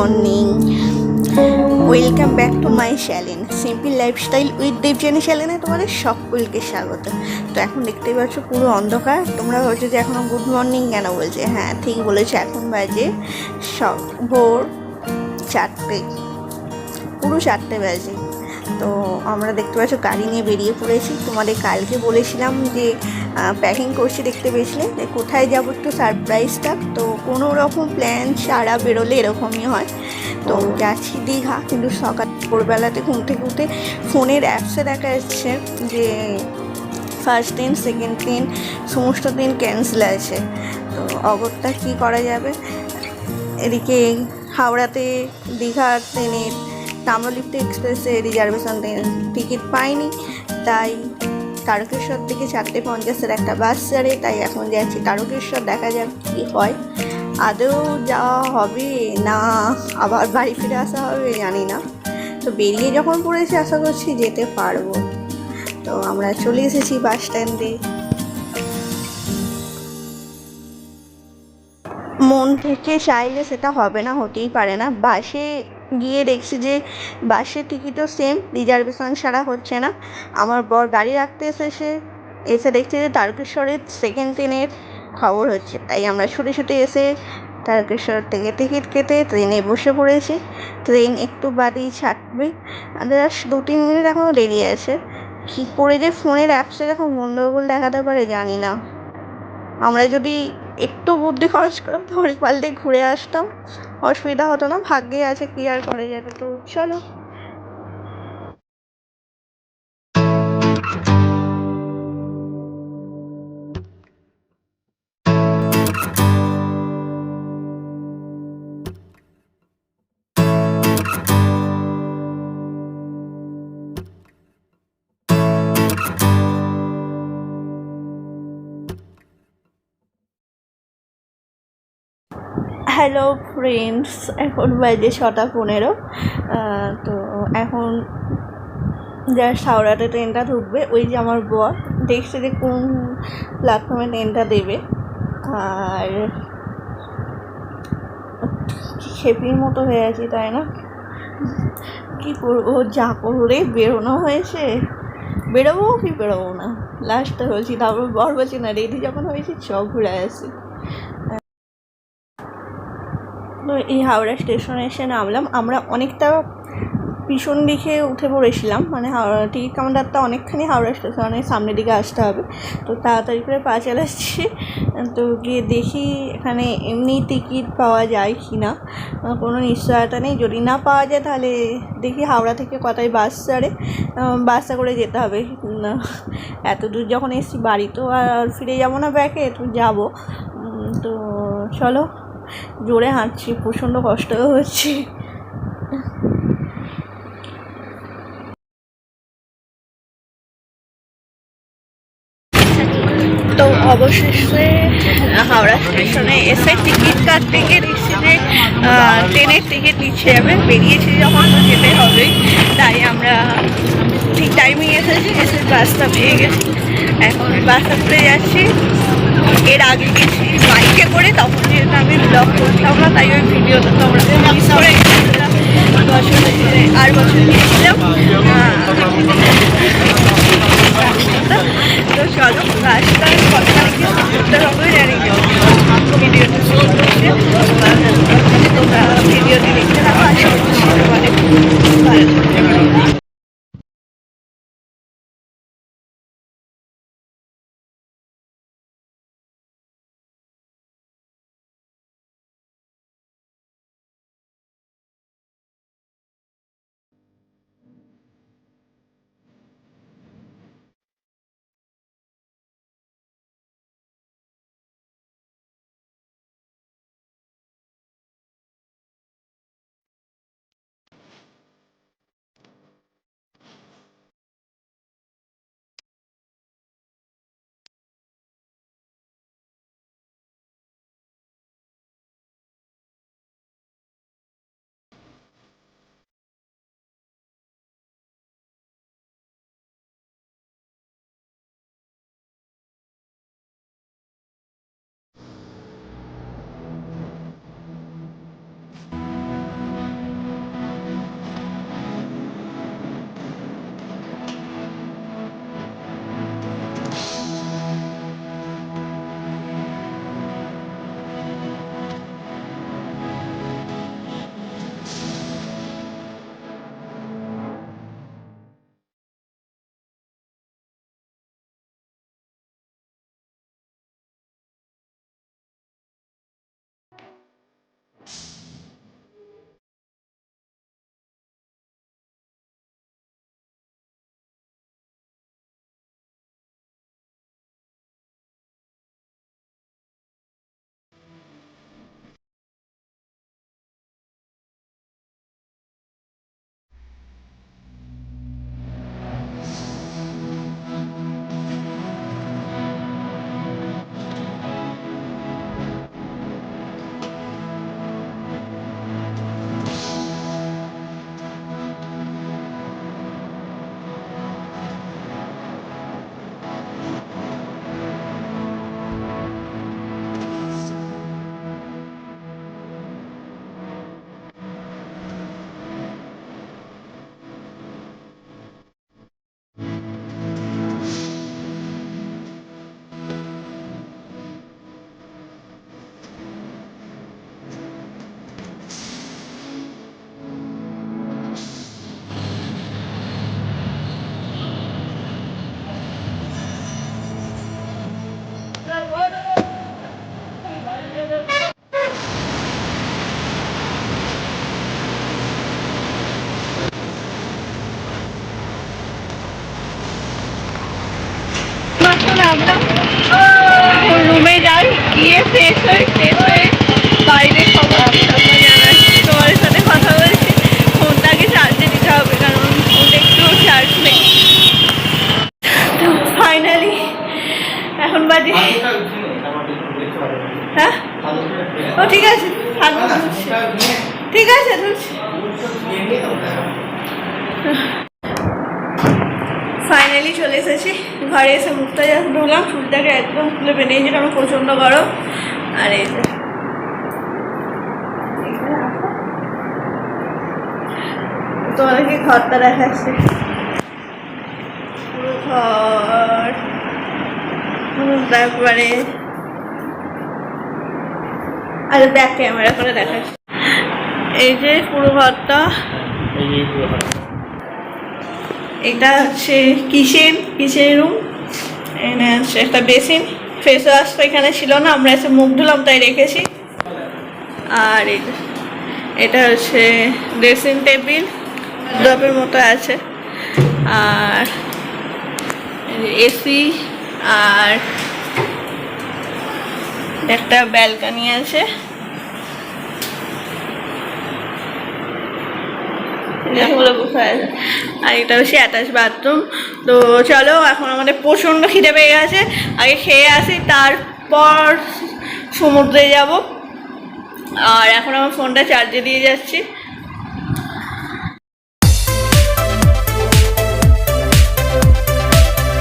Morning, welcome back to my channel simple lifestyle with Debjani চ্যানেলে তোমাদের সকলকে স্বাগত। তো এখন দেখতেই পাচ্ছ পুরো অন্ধকার। তোমরা ভাবছো যে এখনও গুড মর্নিং কেন বলছে, হ্যাঁ ঠিক বলেছে, এখন বাজে ভোর 4টে, পুরো 4টে বাজে। তো আমরা দেখতে পাচ্ছ গাড়ি নিয়ে বেরিয়ে পড়েছি। তোমাদের কালকে বলেছিলাম যে প্যাকিং করছি, দেখতে পেয়েছিলে যে কোথায় যাবো একটু সারপ্রাইজটা। তো কোনো রকম প্ল্যান ছাড়া বেরোলে এরকমই হয়। তো যাচ্ছি দীঘা, কিন্তু সকাল ভোরবেলাতে ঘুম থেকে উঠে ফোনের অ্যাপসে দেখা যাচ্ছে যে ফার্স্ট দিন সেকেন্ড দিন সমস্ত দিন ক্যান্সেল আছে। তো অগত্যা কী করা যাবে। এদিকে হাওড়াতে দীঘার ট্রেনের তাম্রলিপ্ত এক্সপ্রেসে রিজার্ভেশন টিকিট পাইনি, তাই তারকেশ্বর থেকে 4:50-এর একটা বাস ছাড়ে, তাই এখন যাচ্ছি তারকেশ্বর। দেখা যাক কী হয়, আদৌ যাওয়া হবে না আবার বাড়ি ফিরে আসা হবে জানি না। তো বেরিয়ে যখন পড়েছি আশা করছি যেতে পারবো। তো আমরা চলে এসেছি বাস স্ট্যান্ডে। মন থেকে চাইলে সেটা হবে না, হতেই পারে না। বাসে গিয়ে দেখছি যে বাসের টিকিটও সেম, রিজার্ভেশন ছাড়া হচ্ছে না। আমার বর গাড়ি রাখতে এসে দেখছি যে তারকেশ্বরের সেকেন্ড ট্রেনের খবর হচ্ছে, তাই আমরা ছুটে ছুটে এসে তারকেশ্বর থেকে টিকিট কেটে ট্রেনে বসে পড়েছি। ট্রেন একটু বাদেই ছাড়বে, জাস্ট 2-3 মিনিট এখনও দেরি আছে। কী করে যে ফোনের অ্যাপসে এখন গণ্ডগোল দেখাতে পারে জানি না। আমরা যদি একটু বুদ্ধি খরচ করতাম তাহলে পাল্টে ঘুরে আসতাম, অসুবিধা হতো না। ভাগ্যে আছে, কি আর করা যাবে। তো চলো। হ্যালো ফ্রেন্ডস, এখন বাজে 6:15। তো এখন জাস্ট হাওড়াতে ট্রেনটা ঢুকবে। ওই যে আমার বর দেখছে যে কোন প্ল্যাটফর্মে ট্রেনটা দেবে। আর খেপির মতো হয়ে আছি, তাই না? কী করবো, যা করে বেরোনো হয়েছে, বেরোবো কি বেরোবো না লাস্টে বলছি। তারপর বর বলছি না, রেডি যখন হয়েছি সব ঘুরে আসি। তো এই হাওড়া স্টেশনে এসে নামলাম। আমরা অনেকটা পিছন দিকে উঠে পড়েছিলাম, মানে টিকিট কাউন্টারটা অনেকখানি হাওড়া স্টেশনের সামনের দিকে আসতে হবে। তো তাড়াতাড়ি করে পা চালাচ্ছি। তো গিয়ে দেখি এখানে এমনি টিকিট পাওয়া যায় কি না, কোনো নিশ্চয়তা নেই। যদি না পাওয়া যায় তাহলে দেখি হাওড়া থেকে কোথায় বাস ছাড়ে, বাসে করে যেতে হবে। এত দূর যখন এসেছি বাড়ি তো আর ফিরে যাবো না ব্যাকে, তো যাবো। তো চলো, জোরে হাঁটছি, প্রচণ্ড কষ্ট হচ্ছে। তো অবশেষে হাওড়া স্টেশনে এসে টিকিট কাটতে গিয়ে দেখছি যে ট্রেনের টিকিট নিচ্ছে যাবে। বেরিয়েছি যখন তো যেতে হবেই, তাই আমরা ঠিক টাইমিং এসে বাসটা পেয়ে গেছি। এখন বাসটা তুলে যাচ্ছি। এর আগে গেছি বাইকে করে, তখন যেহেতু আমি ব্লগ করতাম না, তাই ওই ভিডিওটা তোমরা মিস করে গেছিলাম। আর বছর গিয়েছিলাম। তো চলো, রাস্তায় কথা করতে হবে জানি ভিডিওটা তোমরা ভিডিওটি দেখতে থাকো। আশা করছি তোমাদের ভালো। রুমে যাই, গিয়ে ফ্রেশ হয়ে বাইরে খবর জানাচ্ছি, তোমার সাথে কথা বলছি। ফোনটাকে চার্জে দিতে হবে কারণ ফোনটা একটু চার্জ নেই। তো ফাইনালি এখন বাজে, হ্যাঁ ও ঠিক আছে, ঠিক আছে ফাইনালি চলে এসেছি ঘরে। এসে মুখটা যা ধুলাম, চুলটাকে একদম খুলে বেরিয়েছে কারণ প্রচণ্ড গরম। আর এই যে তোমাদেরকে ঘরটা দেখাচ্ছে, পুরো ঘর। তারপরে আর ব্যাক ক্যামেরা করে দেখাচ্ছে, এই যে পুরো ঘরটা। এটা হচ্ছে কিচেন রুম। এখানে হচ্ছে একটা বেসিন, ফেস ওয়াশ তো এখানে ছিল না, আমরা এসে মুখ ধুলাম তাই রেখেছি। আর এটা হচ্ছে ড্রেসিং টেবিল, ড্রপের মতো আছে। আর এসি, আর একটা ব্যালকনি আছে। আর এটা হচ্ছে অ্যাটাচ বাথরুম। তো চলো, এখন আমাদের প্রচণ্ড খিদে পেয়ে গেছে, আগে খেয়ে আসি, তারপর সমুদ্রে যাব। আর এখন আমার ফোনটা চার্জে দিয়ে যাচ্ছি।